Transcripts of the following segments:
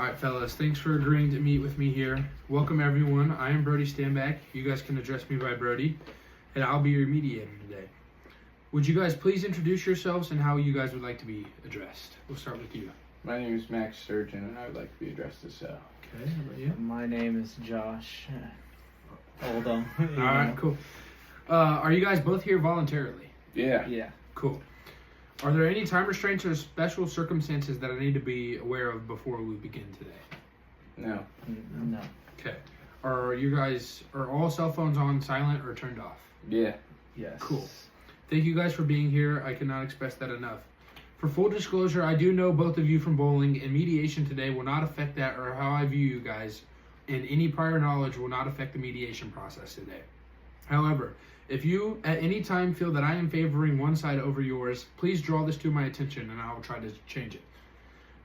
Alright fellas, thanks for agreeing to meet with me here. Welcome everyone, I am Brody Stanback. You guys can address me by Brody, and I'll be your mediator today. Would you guys please introduce yourselves and how you guys would like to be addressed? We'll start with you. My name is Max Sturgeon, and I would like to be addressed as so. Okay, how about you? My name is Josh. Oldham. Alright, cool. Are you guys both here voluntarily? Yeah. Yeah. Cool. Are there any time restraints or special circumstances that I need to be aware of before we begin today? No. No. Okay. Are all cell phones on silent or turned off? Yeah. Yes. Cool. Thank you guys for being here. I cannot express that enough. For full disclosure, I do know both of you from bowling, and mediation today will not affect that or how I view you guys, and any prior knowledge will not affect the mediation process today. However, if you at any time feel that I am favoring one side over yours, please draw this to my attention and I will try to change it.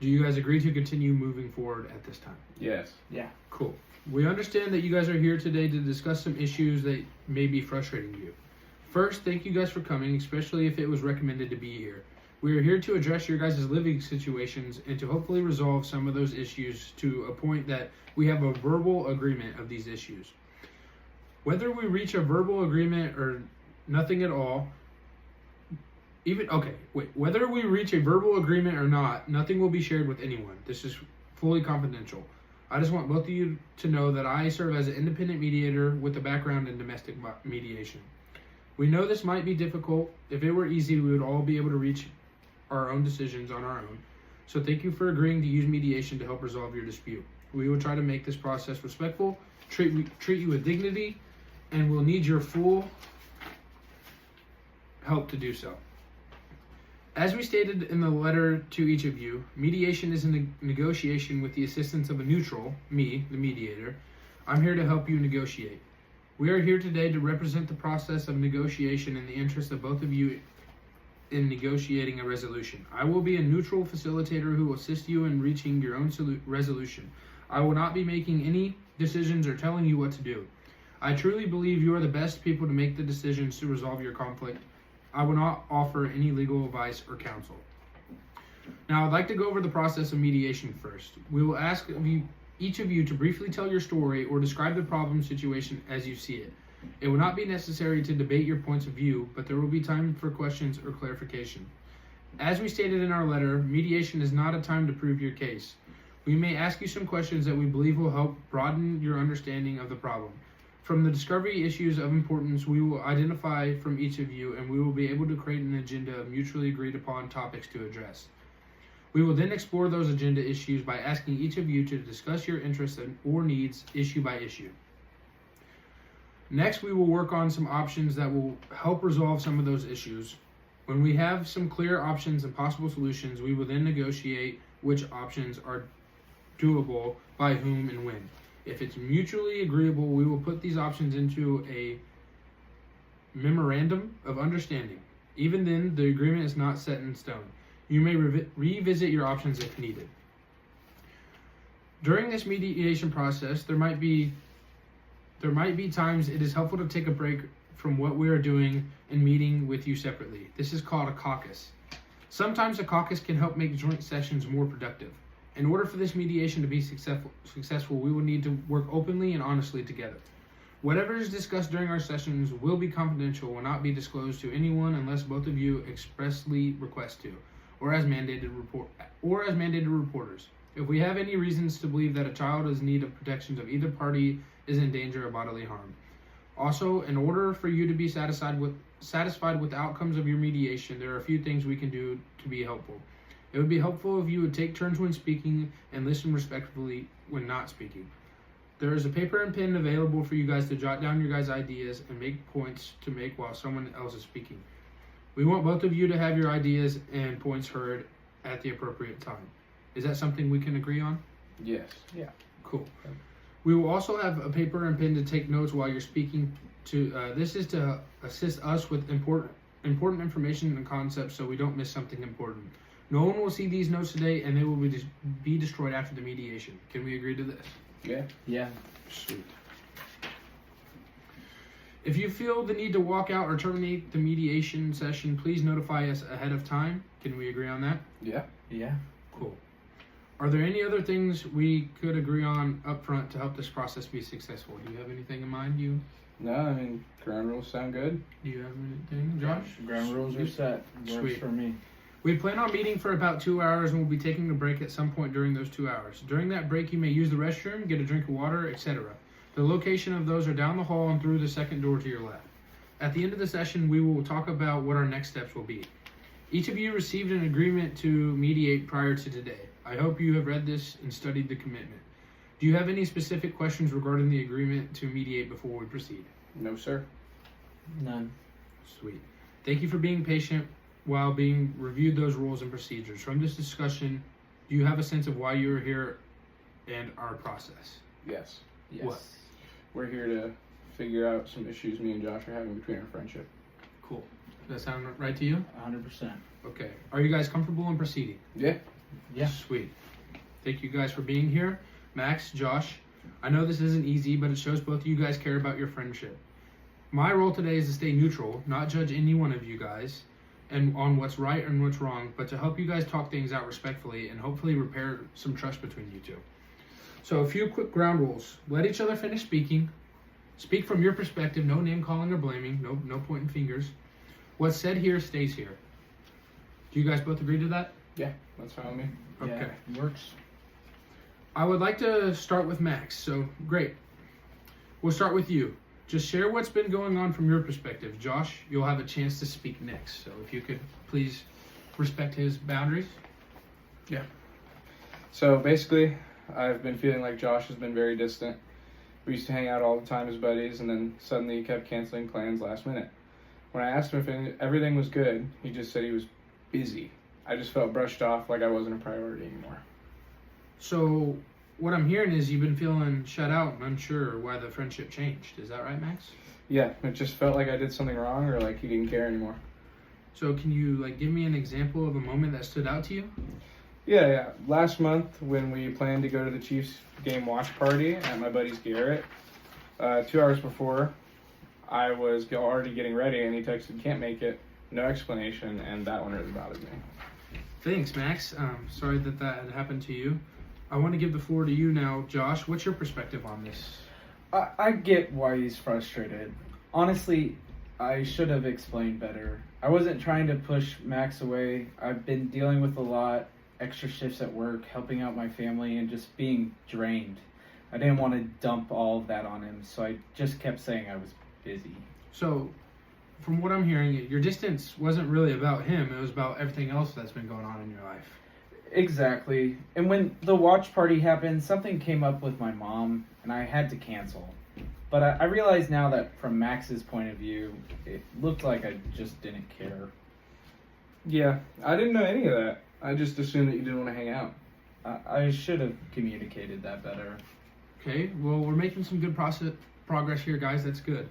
Do you guys agree to continue moving forward at this time? Yes. Yeah. Cool. We understand that you guys are here today to discuss some issues that may be frustrating you. First, thank you guys for coming, especially if it was recommended to be here. We are here to address your guys' living situations and to hopefully resolve some of those issues to a point that we have a verbal agreement of these issues. Whether we reach a verbal agreement or nothing at all, whether we reach a verbal agreement or not, nothing will be shared with anyone. This is fully confidential. I just want both of you to know that I serve as an independent mediator with a background in domestic mediation. We know this might be difficult. If it were easy, we would all be able to reach our own decisions on our own. So thank you for agreeing to use mediation to help resolve your dispute. We will try to make this process respectful, treat you with dignity, and we'll need your full help to do so. As we stated in the letter to each of you, mediation is a negotiation with the assistance of a neutral, me, the mediator. I'm here to help you negotiate. We are here today to represent the process of negotiation in the interest of both of you in negotiating a resolution. I will be a neutral facilitator who will assist you in reaching your own resolution. I will not be making any decisions or telling you what to do. I truly believe you are the best people to make the decisions to resolve your conflict. I will not offer any legal advice or counsel. Now, I'd like to go over the process of mediation first. We will ask each of you to briefly tell your story or describe the problem situation as you see it. It will not be necessary to debate your points of view, but there will be time for questions or clarification. As we stated in our letter, mediation is not a time to prove your case. We may ask you some questions that we believe will help broaden your understanding of the problem. From the discovery issues of importance, we will identify from each of you, and we will be able to create an agenda of mutually agreed upon topics to address. We will then explore those agenda issues by asking each of you to discuss your interests or needs issue by issue. Next, we will work on some options that will help resolve some of those issues. When we have some clear options and possible solutions, we will then negotiate which options are doable by whom and when. If it's mutually agreeable, we will put these options into a memorandum of understanding. Even then, the agreement is not set in stone. You may revisit your options if needed. During this mediation process, there might be times it is helpful to take a break from what we are doing and meeting with you separately. This is called a caucus. Sometimes a caucus can help make joint sessions more productive. In order for this mediation to be successful, we will need to work openly and honestly together. Whatever is discussed during our sessions will be confidential, will not be disclosed to anyone unless both of you expressly request to, or as mandated reporters. If we have any reasons to believe that a child is in need of protections of either party is in danger of bodily harm. Also, in order for you to be satisfied with the outcomes of your mediation, there are a few things we can do to be helpful. It would be helpful if you would take turns when speaking and listen respectfully when not speaking. There is a paper and pen available for you guys to jot down your guys' ideas and make points to make while someone else is speaking. We want both of you to have your ideas and points heard at the appropriate time. Is that something we can agree on? Yes. Yeah. Cool. We will also have a paper and pen to take notes while you're speaking. This is to assist us with important information and concepts so we don't miss something important. No one will see these notes today, and they will be destroyed after the mediation. Can we agree to this? Yeah. Yeah. Sweet. If you feel the need to walk out or terminate the mediation session, please notify us ahead of time. Can we agree on that? Yeah. Yeah. Cool. Are there any other things we could agree on up front to help this process be successful? Do you have anything in mind? No, I mean, ground rules sound good. Do you have anything, Josh? Ground rules are set. Works Sweet. for me. We plan on meeting for about 2 hours and we'll be taking a break at some point during those 2 hours. During that break, you may use the restroom, get a drink of water, etc. The location of those are down the hall and through the second door to your left. At the end of the session, we will talk about what our next steps will be. Each of you received an agreement to mediate prior to today. I hope you have read this and studied the commitment. Do you have any specific questions regarding the agreement to mediate before we proceed? No, sir. None. Sweet. Thank you for being patient while being reviewed those rules and procedures. From this discussion, do you have a sense of why you are here and our process? Yes. Yes. What? We're here to figure out some issues me and Josh are having between our friendship. Cool. Does that sound right to you? 100%. Okay. Are you guys comfortable in proceeding? Yeah. Yeah. Sweet. Thank you guys for being here. Max, Josh, I know this isn't easy, but it shows both of you guys care about your friendship. My role today is to stay neutral, not judge any one of you guys and on what's right and what's wrong, but to help you guys talk things out respectfully and hopefully repair some trust between you two. So a few quick ground rules. Let each other finish speaking. Speak from your perspective, no name calling or blaming, no pointing fingers. What's said here stays here. Do you guys both agree to that? Yeah, that's fine with me. Okay. Yeah, works. I would like to start with Max, so great. We'll start with you. Just share what's been going on from your perspective. Josh, you'll have a chance to speak next, so if you could please respect his boundaries. So basically, I've been feeling like Josh has been very distant. We used to hang out all the time as buddies, and then suddenly he kept canceling plans last minute. When I asked him if everything was good, he just said he was busy. I just felt brushed off like I wasn't a priority anymore. So what I'm hearing is you've been feeling shut out and unsure why the friendship changed. Is that right, Max? Yeah, it just felt like I did something wrong or like he didn't care anymore. So can you give me an example of a moment that stood out to you? Yeah. Last month when we planned to go to the Chiefs game watch party at my buddy's Garrett, 2 hours before, I was already getting ready and he texted, "Can't make it," no explanation, and that one really bothered me. Thanks, Max. Sorry that had happened to you. I want to give the floor to you now, Josh. What's your perspective on this? I get why he's frustrated. Honestly, I should have explained better. I wasn't trying to push Max away. I've been dealing with a lot, extra shifts at work, helping out my family, and just being drained. I didn't want to dump all of that on him, so I just kept saying I was busy. So, from what I'm hearing, your distance wasn't really about him. It was about everything else that's been going on in your life. Exactly. And when the watch party happened, something came up with my mom, and I had to cancel. But I realize now that from Max's point of view, it looked like I just didn't care. Yeah, I didn't know any of that. I just assumed that you didn't want to hang out. I should have communicated that better. Okay, well, we're making some good progress here, guys. That's good.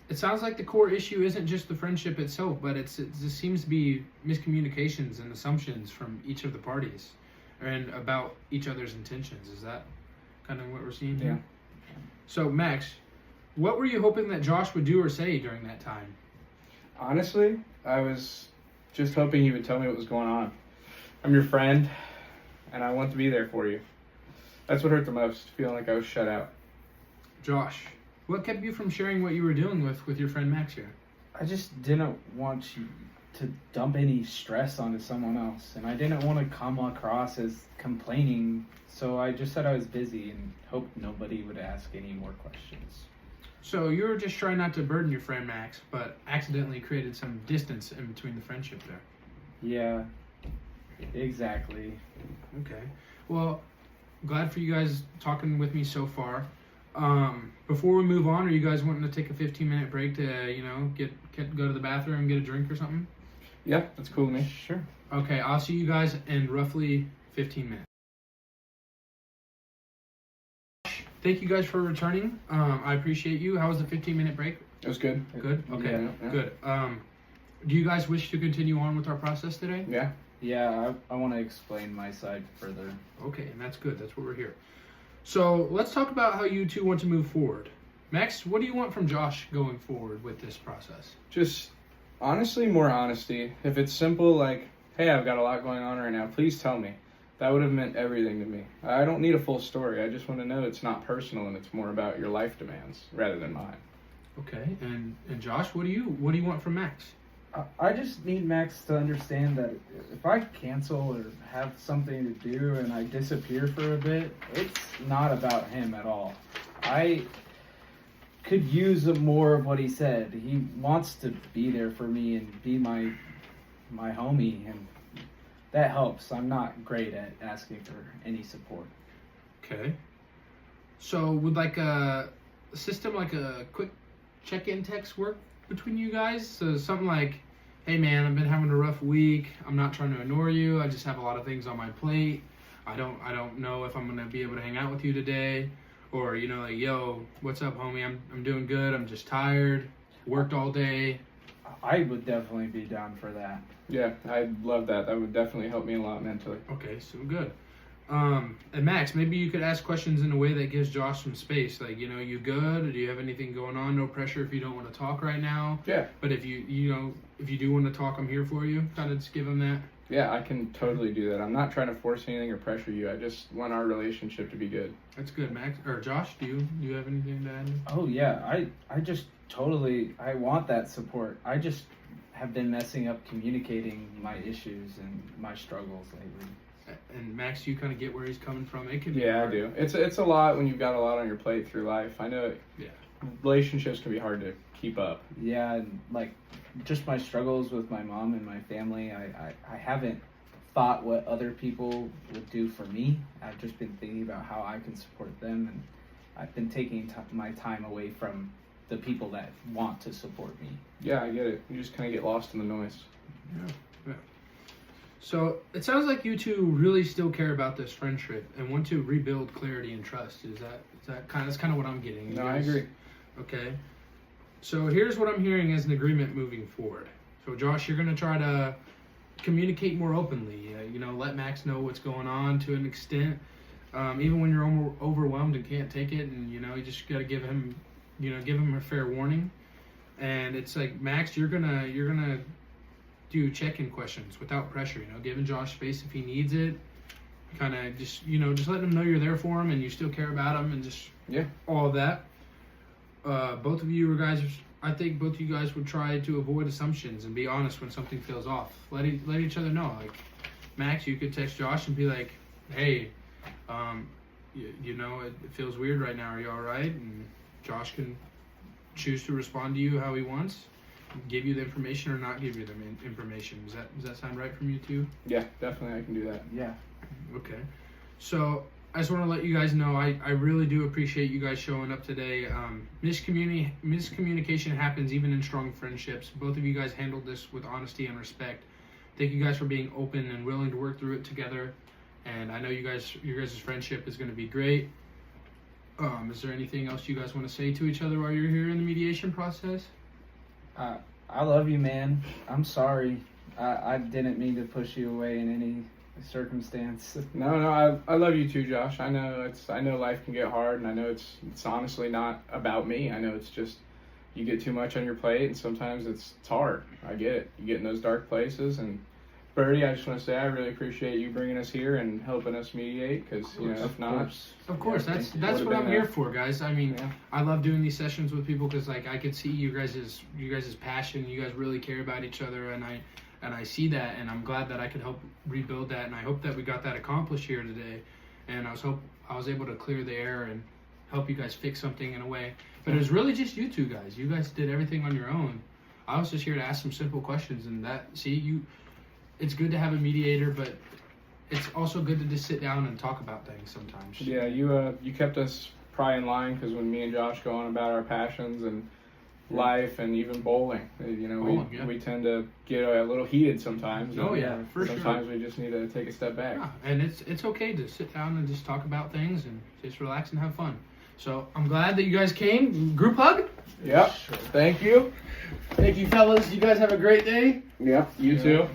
It sounds like the core issue isn't just the friendship itself, but it seems to be miscommunications and assumptions from each of the parties and about each other's intentions. Is that kind of what we're seeing here? Yeah. So, Max, what were you hoping that Josh would do or say during that time? Honestly, I was just hoping you would tell me what was going on. I'm your friend, and I want to be there for you. That's what hurt the most, feeling like I was shut out. Josh, what kept you from sharing what you were dealing with your friend Max here? I just didn't want you to dump any stress onto someone else, and I didn't want to come across as complaining, so I just said I was busy and hoped nobody would ask any more questions. So you were just trying not to burden your friend Max, but accidentally created some distance in between the friendship there. Yeah, exactly. Okay. Well, glad for you guys talking with me so far. Before we move on, are you guys wanting to take a 15-minute break to, go to the bathroom, get a drink or something? Yeah, that's cool with me. Sure. Okay, I'll see you guys in roughly 15 minutes. Thank you guys for returning. I appreciate you. How was the 15-minute break? It was good. Good? Okay, Yeah. good. Do you guys wish to continue on with our process today? Yeah. Yeah, I want to explain my side further. Okay, and that's good. That's what we're here. So let's talk about how you two want to move forward. Max, what do you want from Josh going forward with this process? Just, honestly, more honesty. If it's simple, like, hey, I've got a lot going on right now, please tell me. That would have meant everything to me. I don't need a full story. I just want to know it's not personal and it's more about your life demands rather than mine. Okay, and Josh, what do you want from Max? I just need Max to understand that if I cancel or have something to do and I disappear for a bit, it's not about him at all. I could use more of what he said. He wants to be there for me and be my homie, and that helps. I'm not great at asking for any support. Okay. So would like a system like a quick check-in text work between you guys? So something like, hey man, I've been having a rough week. I'm not trying to ignore you. I just have a lot of things on my plate. I don't know if I'm gonna be able to hang out with you today. Or, you know, like, yo, what's up, homie? I'm doing good. I'm just tired. Worked all day. I would definitely be down for that. Yeah, I'd love that. That would definitely help me a lot mentally. Okay, so good. And Max, maybe you could ask questions in a way that gives Josh some space. Like, you know, you good? Or do you have anything going on? No pressure if you don't want to talk right now. Yeah. But if you do want to talk, I'm here for you. Kind of just give him that. Yeah, I can totally do that. I'm not trying to force anything or pressure you. I just want our relationship to be good. That's good, Max. Or Josh, do you have anything to add? Oh yeah, I just totally, I want that support. I just have been messing up communicating my issues and my struggles lately. And Max, you kind of get where he's coming from. It can be Yeah, hard. I do. It's a lot when you've got a lot on your plate through life. I know. Yeah. Relationships can be hard to keep up. Yeah, and like just my struggles with my mom and my family, I haven't thought what other people would do for me. I've just been thinking about how I can support them, and I've been taking my time away from the people that want to support me. Yeah, I get it. You just kind of get lost in the noise. Yeah. So it sounds like you two really still care about this friendship and want to rebuild clarity and trust. That's kind of what I'm getting. No, I agree. Okay. So here's what I'm hearing as an agreement moving forward. So Josh, you're going to try to communicate more openly. Let Max know what's going on to an extent. Even when you're overwhelmed and can't take it, and you just got to give him a fair warning. And it's like, Max, you're gonna do check-in questions without pressure. Giving Josh space if he needs it. Kind of just letting him know you're there for him and you still care about him, and just all of that. Both of you guys, I think both of you guys would try to avoid assumptions and be honest when something feels off. Let each other know. Like, Max, you could text Josh and be like, hey, it feels weird right now. Are you all right? And Josh can choose to respond to you how he wants, give you the information or not give you the information. Does that sound right from you two? Yeah, definitely I can do that. Yeah. Okay. So I just want to let you guys know I really do appreciate you guys showing up today. Miscommunication happens even in strong friendships. Both of you guys handled this with honesty and respect. Thank you guys for being open and willing to work through it together. And I know your guys' friendship is going to be great. Is there anything else you guys want to say to each other while you're here in the mediation process? I love you, man. I'm sorry. I didn't mean to push you away in any circumstance. No, I love you too, Josh. I know life can get hard, and I know it's honestly not about me. I know it's just you get too much on your plate, and sometimes it's hard. I get it. You get in those dark places, and Birdie, I just want to say I really appreciate you bringing us here and helping us mediate, because if not, of course, that's what I'm here for, guys. I mean, I love doing these sessions with people because I could see you guys' passion. You guys really care about each other, and I see that, and I'm glad that I could help rebuild that, and I hope that we got that accomplished here today. And I was able to clear the air and help you guys fix something in a way. But it was really just you two guys. You guys did everything on your own. I was just here to ask some simple questions, and it's good to have a mediator, but it's also good to just sit down and talk about things sometimes. Yeah, you kept us probably in line, because when me and Josh go on about our passions and life and even bowling, we tend to get a little heated sometimes. Oh yeah, for sure. Sometimes we just need to take a step back. Yeah, and it's okay to sit down and just talk about things and just relax and have fun. So I'm glad that you guys came. Group hug? Yep. Sure. Thank you. Thank you, fellas. You guys have a great day. Yep. You too.